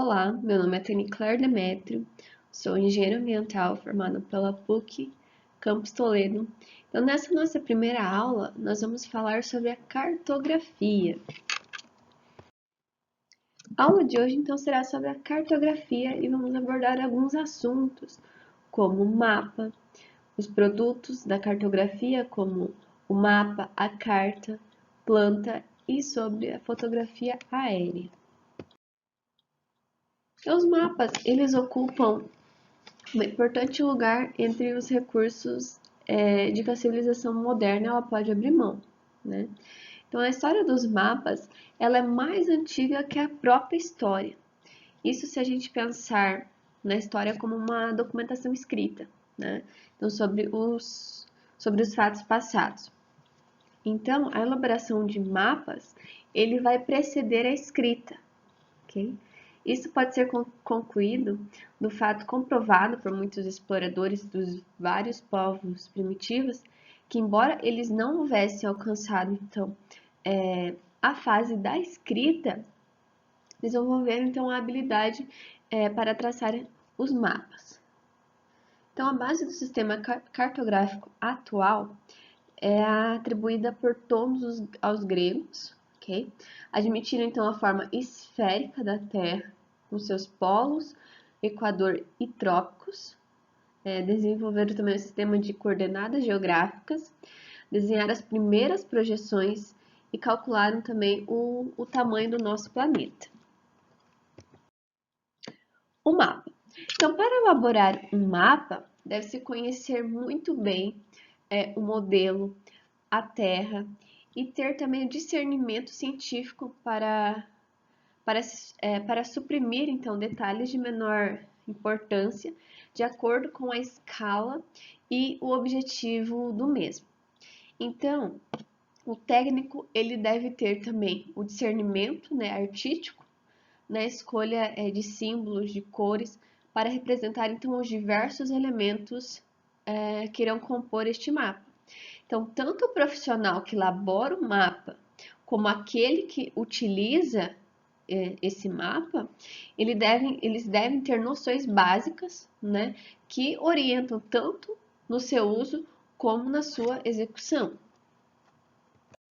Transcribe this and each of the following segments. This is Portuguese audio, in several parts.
Olá, meu nome é Taniclaire Demétrio, sou engenheira ambiental formada pela PUC Campus Toledo. Então, nessa nossa primeira aula, nós vamos falar sobre a cartografia. A aula de hoje, então, será sobre a cartografia e vamos abordar alguns assuntos, como o mapa, os produtos da cartografia, como o mapa, a carta, planta e sobre a fotografia aérea. Então, os mapas, eles ocupam um importante lugar entre os recursos de que a civilização moderna ela pode abrir mão, né? Então, a história dos mapas ela é mais antiga que a própria história. Isso se a gente pensar na história como uma documentação escrita, né? Então, sobre os fatos passados. Então, a elaboração de mapas ele vai preceder a escrita, ok? Isso pode ser concluído do fato comprovado por muitos exploradores dos vários povos primitivos que, embora eles não houvessem alcançado então a fase da escrita, desenvolveram então a habilidade para traçar os mapas. Então, a base do sistema cartográfico atual é atribuída por todos aos gregos, ok? Admitiram então a forma esférica da Terra, com seus polos, equador e trópicos. Desenvolveram também o sistema de coordenadas geográficas, desenharam as primeiras projeções e calcularam também o tamanho do nosso planeta. O mapa. Então, para elaborar um mapa, deve-se conhecer muito bem o modelo, a Terra e ter também o discernimento científico para suprimir então detalhes de menor importância de acordo com a escala e o objetivo do mesmo. Então, o técnico ele deve ter também o discernimento, artístico, na escolha de símbolos, de cores, para representar então os diversos elementos que irão compor este mapa. Então, tanto o profissional que elabora o mapa, como aquele que utiliza esse mapa, eles devem ter noções básicas, né, que orientam tanto no seu uso como na sua execução.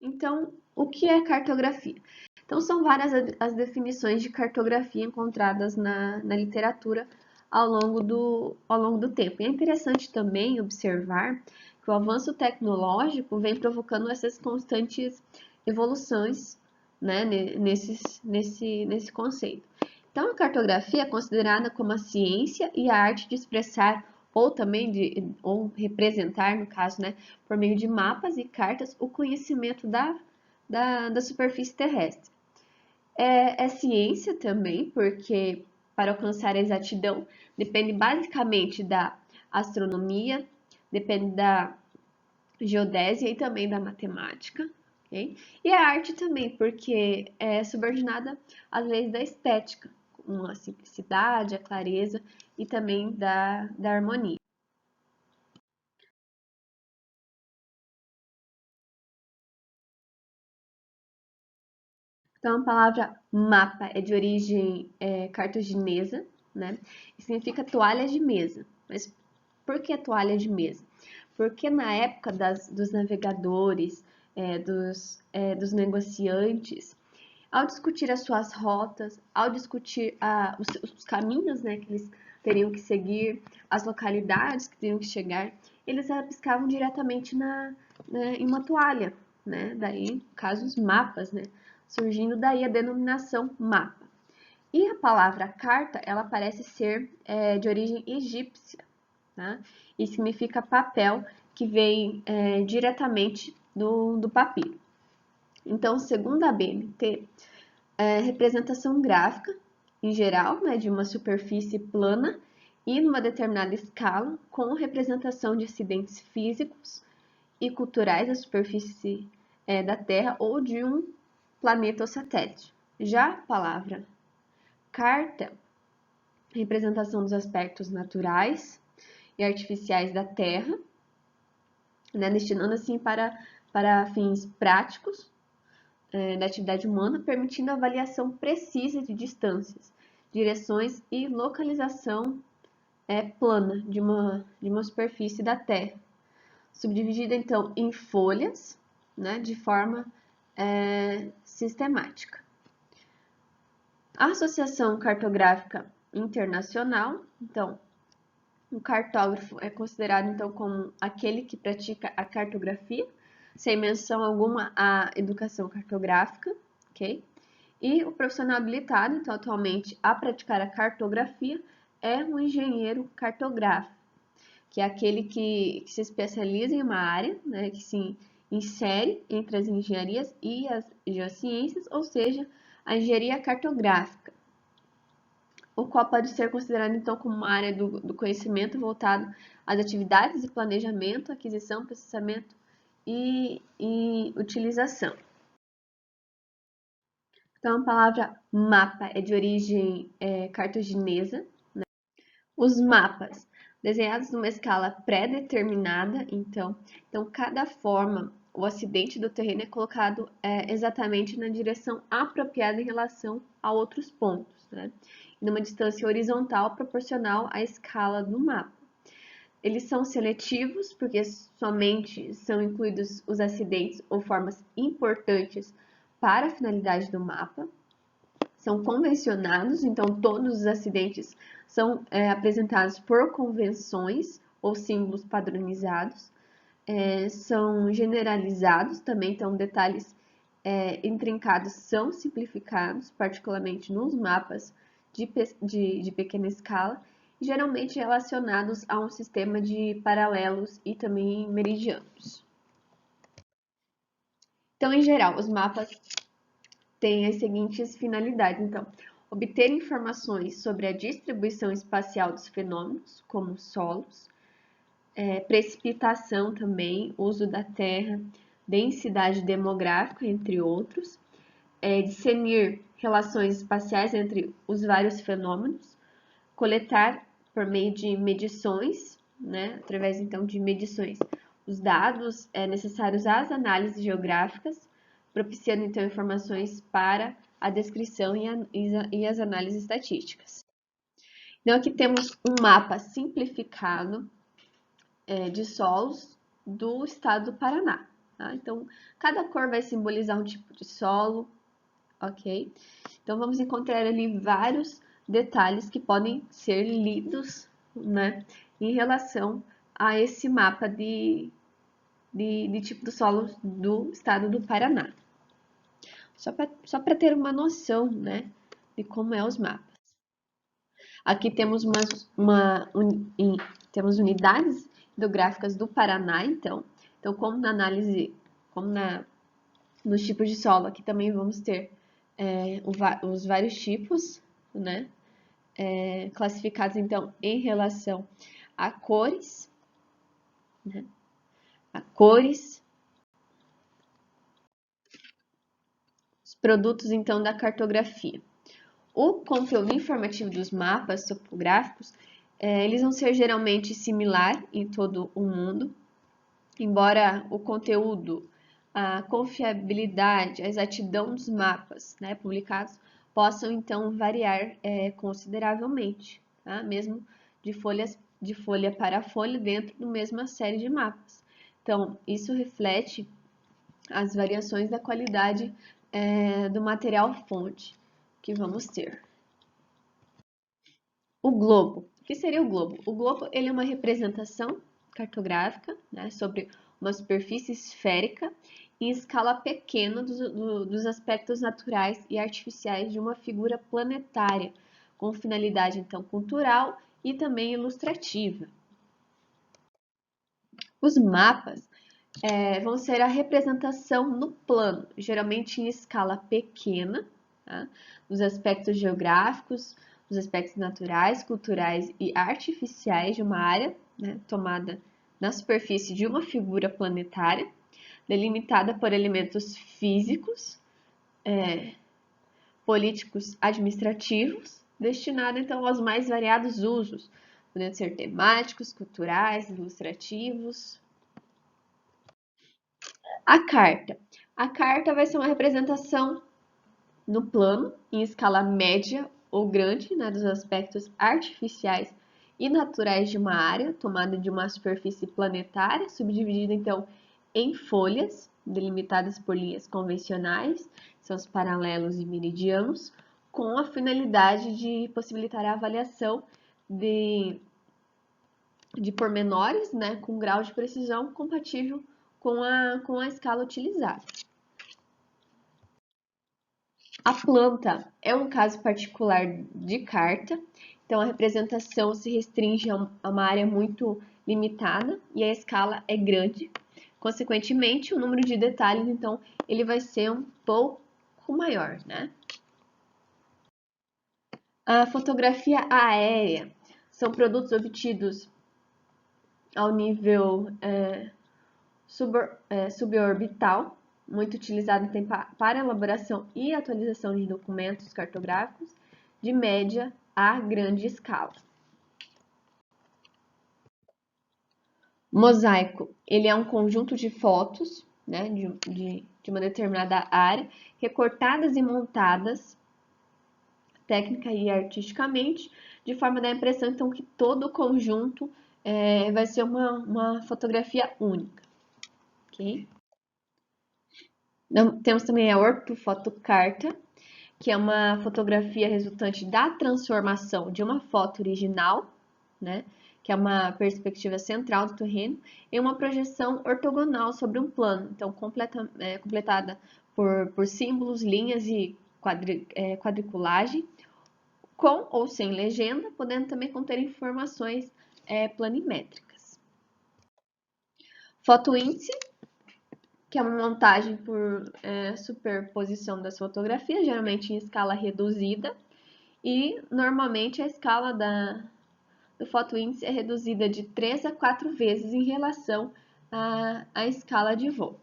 Então, o que é cartografia? Então, são várias as definições de cartografia encontradas na literatura ao longo do tempo. E é interessante também observar que o avanço tecnológico vem provocando essas constantes evoluções, né, nesse conceito. Então, a cartografia é considerada como a ciência e a arte de expressar ou também ou representar, no caso, né, por meio de mapas e cartas, o conhecimento da superfície terrestre. É ciência também, porque para alcançar a exatidão depende basicamente da astronomia, depende da geodésia e também da matemática. Okay? E a arte também, porque é subordinada às leis da estética, com a simplicidade, a clareza e também da harmonia. Então, a palavra mapa é de origem cartaginesa, né? E significa toalha de mesa. Mas por que toalha de mesa? Porque na época dos navegadores, dos negociantes, ao discutir as suas rotas, ao discutir os caminhos, né, que eles teriam que seguir, as localidades que teriam que chegar, eles rabiscavam diretamente em uma toalha, né? Daí, no caso, os mapas, né? Surgindo daí a denominação mapa. E a palavra carta, ela parece ser de origem egípcia, tá? E significa papel, que vem diretamente do papiro. Então, segundo a BNT, representação gráfica, em geral, né, de uma superfície plana e numa determinada escala, com representação de acidentes físicos e culturais da superfície da Terra ou de um planeta ou satélite. Já a palavra carta, representação dos aspectos naturais e artificiais da Terra, né, destinando assim para fins práticos da atividade humana, permitindo a avaliação precisa de distâncias, direções e localização plana de uma superfície da Terra, subdividida então em folhas, né, de forma sistemática. A Associação Cartográfica Internacional, então, o cartógrafo é considerado então como aquele que pratica a cartografia, sem menção alguma à educação cartográfica, ok? E o profissional habilitado, então, atualmente a praticar a cartografia, é um engenheiro cartógrafo, que é aquele que se especializa em uma área, né, que se insere entre as engenharias e as geociências, ou seja, a engenharia cartográfica, o qual pode ser considerado então como uma área do conhecimento voltado às atividades de planejamento, aquisição, processamento e utilização. Então, a palavra mapa é de origem cartaginesa. Né? Os mapas, desenhados numa escala pré-determinada, então cada forma, o acidente do terreno é colocado exatamente na direção apropriada em relação a outros pontos, né? Numa distância horizontal proporcional à escala do mapa. Eles são seletivos porque somente são incluídos os acidentes ou formas importantes para a finalidade do mapa. São convencionados, então todos os acidentes são apresentados por convenções ou símbolos padronizados. São generalizados também, então detalhes intrincados são simplificados, particularmente nos mapas de pequena escala, geralmente relacionados a um sistema de paralelos e também meridianos. Então, em geral, os mapas têm as seguintes finalidades. Então, obter informações sobre a distribuição espacial dos fenômenos, como solos, precipitação também, uso da terra, densidade demográfica, entre outros, discernir relações espaciais entre os vários fenômenos, coletar por meio de medições, né, através então de medições, os dados necessários às análises geográficas, propiciando então informações para a descrição e as análises estatísticas. Então aqui temos um mapa simplificado de solos do estado do Paraná. Tá? Então cada cor vai simbolizar um tipo de solo, ok? Então vamos encontrar ali vários detalhes que podem ser lidos, né, em relação a esse mapa de tipo do solo do estado do Paraná. Só para ter uma noção, né, de como é os mapas. Aqui temos temos unidades hidrográficas do Paraná, então como na análise, nos tipos de solo, aqui também vamos ter os vários tipos, né? Classificados então em relação a cores, né? Os produtos então da cartografia. O conteúdo informativo dos mapas topográficos, eles vão ser geralmente similar em todo o mundo, embora o conteúdo, a confiabilidade, a exatidão dos mapas, né, publicados possam então variar consideravelmente, tá? Mesmo de folha para folha dentro da mesma série de mapas. Então, isso reflete as variações da qualidade do material fonte que vamos ter. O globo. O que seria o globo? O globo ele é uma representação cartográfica, né, sobre uma superfície esférica em escala pequena dos aspectos naturais e artificiais de uma figura planetária, com finalidade então cultural e também ilustrativa. Os mapas vão ser a representação no plano, geralmente em escala pequena, tá? Dos aspectos geográficos, dos aspectos naturais, culturais e artificiais de uma área, né, tomada na superfície de uma figura planetária, delimitada por elementos físicos, políticos, administrativos, destinada então aos mais variados usos, podendo ser temáticos, culturais, ilustrativos. A carta. A carta vai ser uma representação no plano, em escala média ou grande, né, dos aspectos artificiais e naturais de uma área, tomada de uma superfície planetária, subdividida então em folhas, delimitadas por linhas convencionais, são os paralelos e meridianos, com a finalidade de possibilitar a avaliação de pormenores, né, com grau de precisão compatível com a escala utilizada. A planta é um caso particular de carta, então a representação se restringe a uma área muito limitada e a escala é grande. Consequentemente, o número de detalhes, então, ele vai ser um pouco maior, né? A fotografia aérea são produtos obtidos ao nível suborbital, muito utilizado para elaboração e atualização de documentos cartográficos de média a grande escala. Mosaico, ele é um conjunto de fotos, né, de uma determinada área, recortadas e montadas técnica e artisticamente, de forma a dar a impressão, então, que todo o conjunto vai ser uma fotografia única. Okay? Temos também a ortofotocarta, que é uma fotografia resultante da transformação de uma foto original, né, que é uma perspectiva central do terreno, em uma projeção ortogonal sobre um plano, então completada por símbolos, linhas e quadriculagem, com ou sem legenda, podendo também conter informações planimétricas. Fotoíndice, que é uma montagem por superposição das fotografias, geralmente em escala reduzida, e normalmente a escala do fotoíndice é reduzida de 3 a 4 vezes em relação à escala de voo.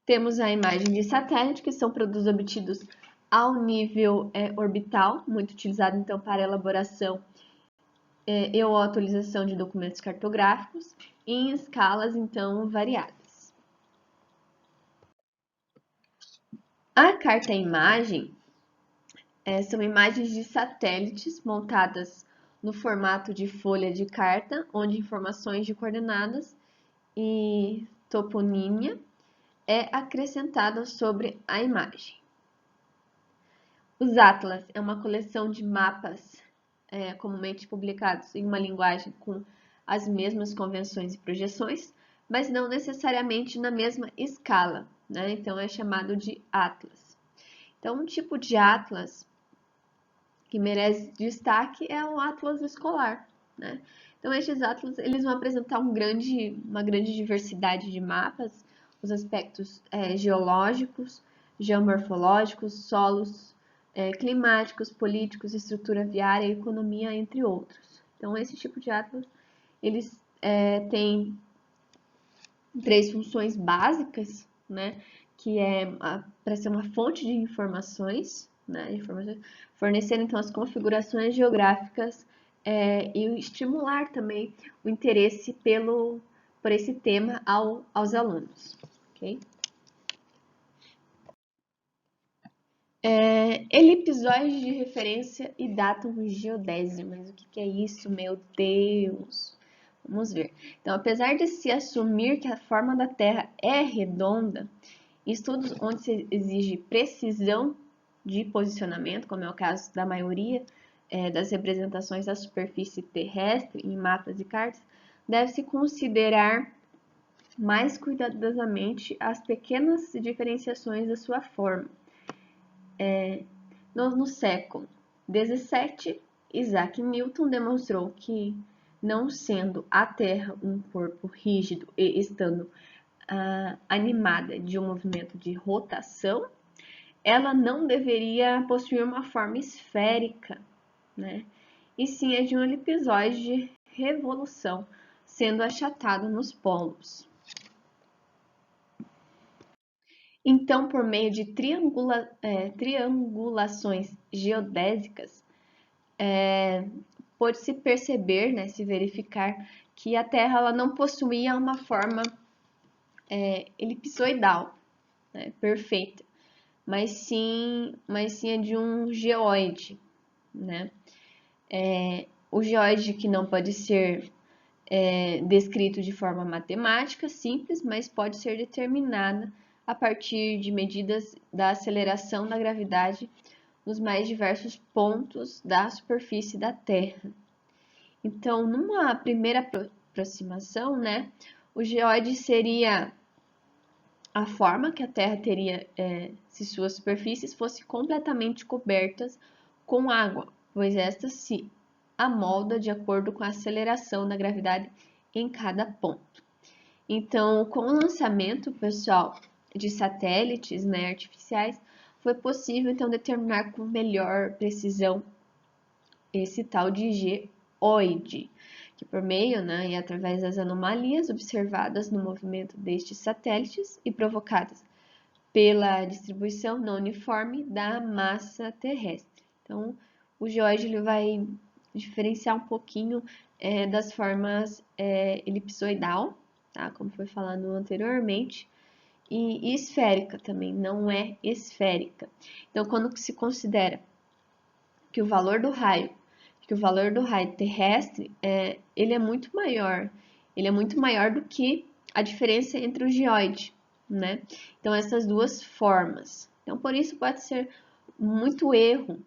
Temos a imagem de satélite, que são produtos obtidos ao nível orbital, muito utilizado então para elaboração e ou atualização de documentos cartográficos, em escalas então variadas. A carta-imagem são imagens de satélites montadas no formato de folha de carta, onde informações de coordenadas e toponímia é acrescentada sobre a imagem. Os atlas é uma coleção de mapas comumente publicados em uma linguagem com as mesmas convenções e projeções, mas não necessariamente na mesma escala, né? Então é chamado de atlas. Então, um tipo de atlas que merece destaque é o atlas escolar, né? Então, estes atlas eles vão apresentar uma grande diversidade de mapas, os aspectos geológicos, geomorfológicos, solos, climáticos, políticos, estrutura viária, economia, entre outros. Então, esse tipo de atlas, eles têm 3 funções básicas, né? Que é para ser uma fonte de informações, né? Fornecer, então, as configurações geográficas e estimular também o interesse por esse tema aos alunos, ok? Elipsoide de referência e datum geodésio. Mas o que é isso, meu Deus? Vamos ver. Então, apesar de se assumir que a forma da Terra é redonda, estudos onde se exige precisão de posicionamento, como é o caso da maioria das representações da superfície terrestre em mapas e cartas, deve-se considerar mais cuidadosamente as pequenas diferenciações da sua forma. No século XVII, Isaac Newton demonstrou que, não sendo a Terra um corpo rígido e estando animada de um movimento de rotação, ela não deveria possuir uma forma esférica, né? E sim a de um elipsoide de revolução, sendo achatado nos polos. Então, por meio de triangulações geodésicas, pode-se perceber, né, se verificar, que a Terra ela não possuía uma forma elipsoidal, né, perfeita, mas sim é de um geóide, né? O geóide que não pode ser descrito de forma matemática simples, mas pode ser determinada a partir de medidas da aceleração da gravidade nos mais diversos pontos da superfície da Terra. Então, numa primeira aproximação, né, o geóide seria a forma que a Terra teria se suas superfícies fossem completamente cobertas com água, pois esta se amolda de acordo com a aceleração da gravidade em cada ponto. Então, com o lançamento, pessoal, de satélites, né, artificiais, foi possível então determinar com melhor precisão esse tal de geóide, que por meio, né, e através das anomalias observadas no movimento destes satélites e provocadas pela distribuição não uniforme da massa terrestre. Então, o geóide ele vai diferenciar um pouquinho das formas elipsoidal, tá? Como foi falado anteriormente, e esférica também, não é esférica. Então, quando se considera que o valor do raio terrestre ele é muito maior do que a diferença entre o geóide, né? Então essas duas formas. Então por isso pode ser muito erro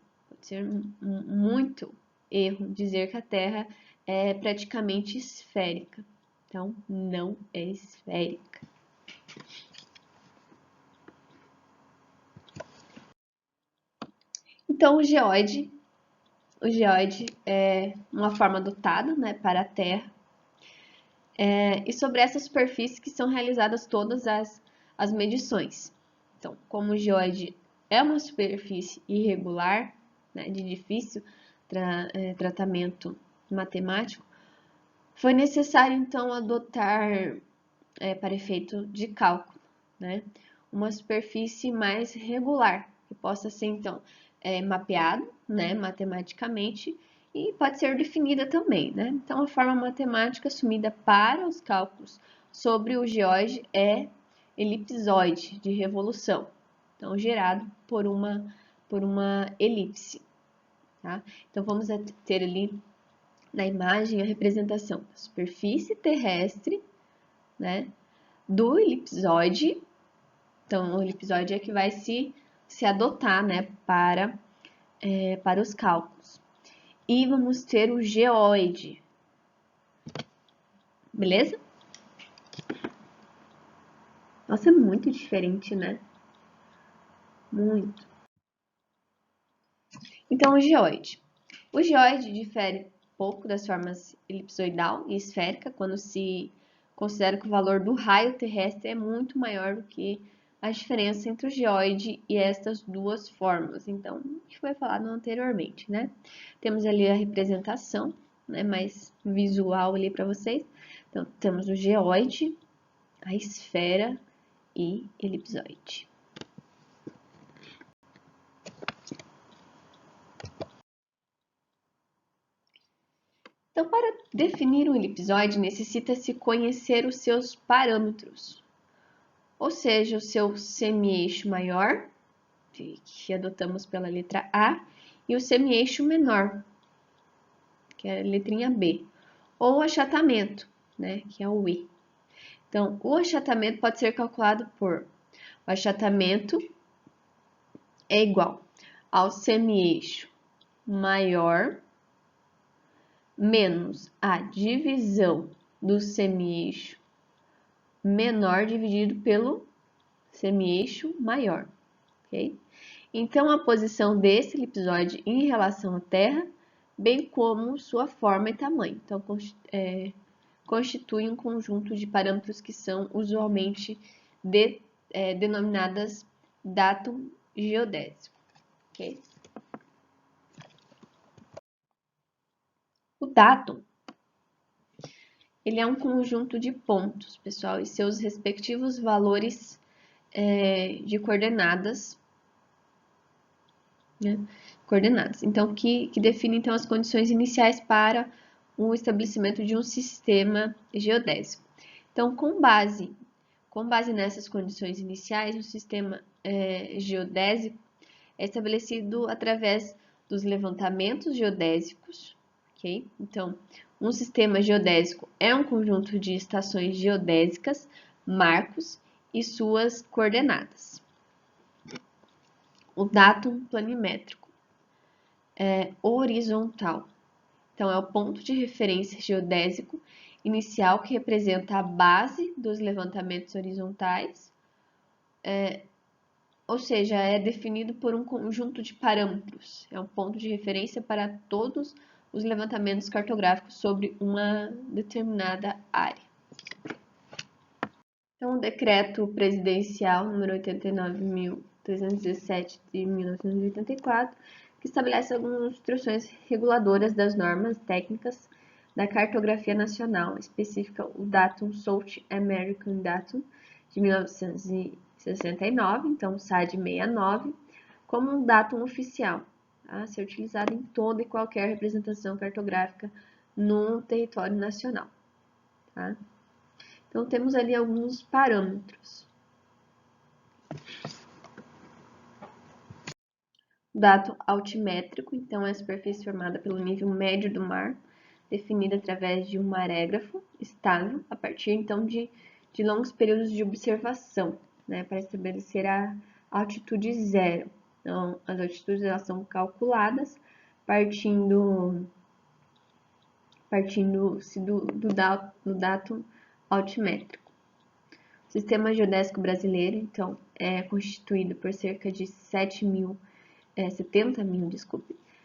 dizer que a Terra é praticamente esférica. Então não é esférica. Então o geóide é uma forma dotada, né, para a Terra. E sobre essa superfície que são realizadas todas as medições. Então, como o geóide é uma superfície irregular, né, de difícil tratamento matemático, foi necessário então adotar, para efeito de cálculo, né, uma superfície mais regular, que possa ser então mapeado, né, matematicamente, e pode ser definida também, né? Então, a forma matemática assumida para os cálculos sobre o geóide é elipsoide de revolução, então gerado por uma elipse, tá? Então, vamos ter ali na imagem a representação da superfície terrestre, né, do elipsoide. Então, o elipsoide é que vai se adotar, né, para os cálculos. E vamos ter o geóide, beleza? Nossa, é muito diferente, né? Muito. Então, o geóide. O geóide difere pouco das formas elipsoidal e esférica, quando se considera que o valor do raio terrestre é muito maior do que a diferença entre o geóide e estas duas formas. Então, que foi falado anteriormente, né? Temos ali a representação, né, mais visual ali para vocês. Então, temos o geóide, a esfera e elipsoide. Então, para definir um elipsoide, necessita-se conhecer os seus parâmetros, ou seja, o seu semi-eixo maior, que adotamos pela letra A, e o semi-eixo menor, que é a letrinha B, ou o achatamento, né, que é o E. Então, o achatamento pode ser calculado por: o achatamento é igual ao semi-eixo maior menos a divisão do semi-eixo menor dividido pelo semi-eixo maior, ok? Então, a posição desse elipsoide em relação à Terra, bem como sua forma e tamanho. Então, constitui um conjunto de parâmetros que são usualmente denominadas datum geodésico, ok? O datum, ele é um conjunto de pontos, pessoal, e seus respectivos valores de coordenadas, né? Coordenadas. Então, que define então as condições iniciais para o estabelecimento de um sistema geodésico. Então, com base nessas condições iniciais, um sistema geodésico é estabelecido através dos levantamentos geodésicos, ok? Então, um sistema geodésico é um conjunto de estações geodésicas, marcos e suas coordenadas. O datum planimétrico é horizontal. Então, é o ponto de referência geodésico inicial que representa a base dos levantamentos horizontais, ou seja, é definido por um conjunto de parâmetros. É um ponto de referência para todos os levantamentos cartográficos sobre uma determinada área. Então, o Decreto Presidencial número 89.317 de 1984, que estabelece algumas instruções reguladoras das normas técnicas da cartografia nacional, específica o Datum South American Datum de 1969, então SAD 69, como um datum oficial a ser utilizado em toda e qualquer representação cartográfica no território nacional. Tá? Então, temos ali alguns parâmetros. O datum altimétrico, então, é a superfície formada pelo nível médio do mar, definida através de um marégrafo estável, a partir, então, de longos períodos de observação, né, para estabelecer a altitude zero. Então, as altitudes elas são calculadas partindo-se do datum altimétrico. O Sistema Geodésico Brasileiro, então, é constituído por cerca de 70 mil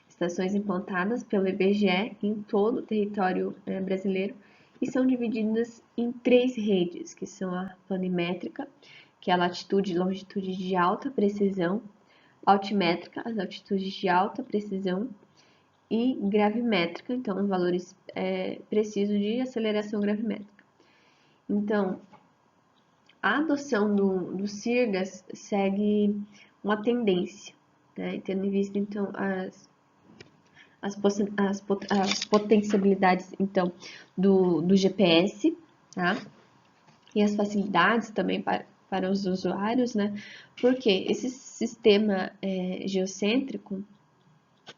estações implantadas pelo IBGE em todo o território brasileiro e são divididas em 3 redes, que são a planimétrica, que é a latitude e longitude de alta precisão, altimétrica, as altitudes de alta precisão, e gravimétrica, então valores precisos de aceleração gravimétrica. Então, a adoção do CIRGAS segue uma tendência, né, tendo em vista então as potencialidades então do GPS, tá? E as facilidades também para os usuários, né? Porque esse sistema geocêntrico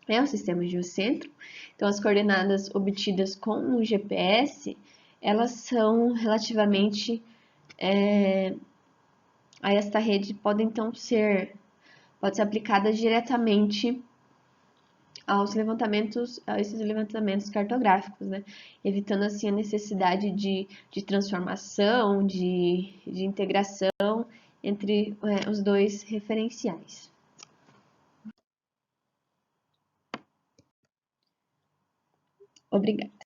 é um sistema geocêntrico, então as coordenadas obtidas com o GPS, elas são relativamente a esta rede pode então ser aplicada diretamente a esses levantamentos cartográficos, né? Evitando assim a necessidade de transformação, de integração entre os dois referenciais. Obrigada.